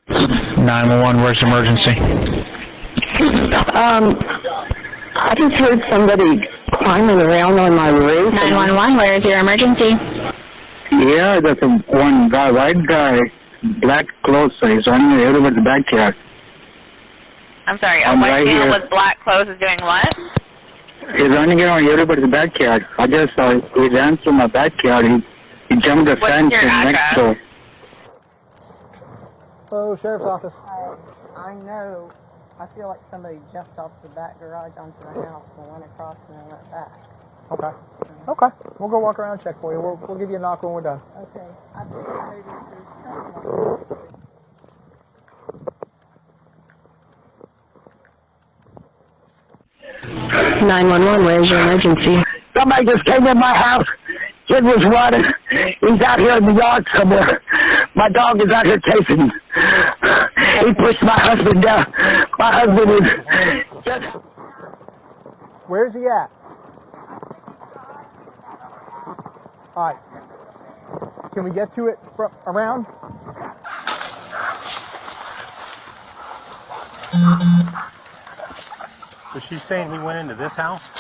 911, where's the emergency? I just heard somebody climbing around on my roof. 911, where is your emergency? Yeah, there's one guy, white guy, black clothes, he's running everybody's backyard. I'm sorry, a I'm white right man here. with black clothes is doing what? He's running around everybody's backyard. I just saw he ran through my backyard. He jumped the What's fence your next address? door. Hello, Sheriff's Office. I know. I feel like somebody jumped off the back garage onto the house and went across and then went back. Okay. Okay. We'll go walk around and check for you. We'll give you a knock when we're done. Okay. I think maybe there's something. 911, where's your emergency? Somebody just came in my house. Kid was running. He's out here in the yard somewhere. My dog is out here chasing him. He pushed my husband down. My husband is just... Where's he at? All right. Can we get to it around? So she's saying he went into this house?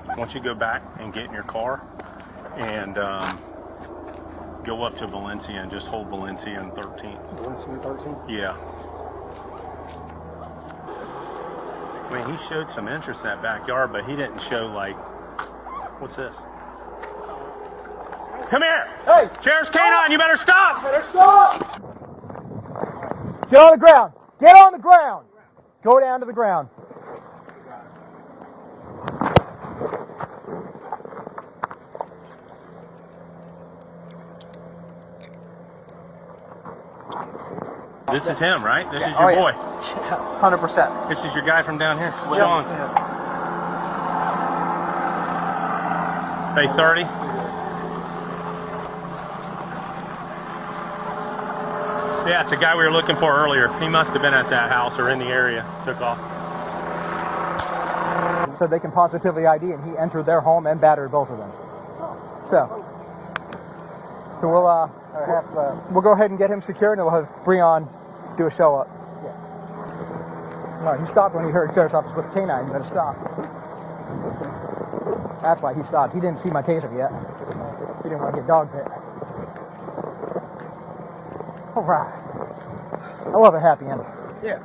I want you to go back and get in your car and go up to Valencia and just hold Valencia and 13. Valencia and 13? Yeah. I mean, he showed some interest in that backyard, but he didn't show, like, what's this? Come here! Hey! Sheriff's Canine, you better stop! Better stop! Get on the ground! Get on the ground! Go down to the ground. This is him, right? This is your boy. 100%. This is your guy from down here. Shawn. Hey, 30. Yeah, it's the guy we were looking for earlier. He must have been at that house or in the area. Took off. So they can positively ID, and he entered their home and battered both of them. So we'll go ahead and get him secured, and we'll have Breon do a show up. Yeah. No, he stopped when he heard Sheriff's Office with a canine. You better stop. That's why he stopped. He didn't see my taser yet. He didn't want to get dog bit. All right. I love a happy ending. Yeah.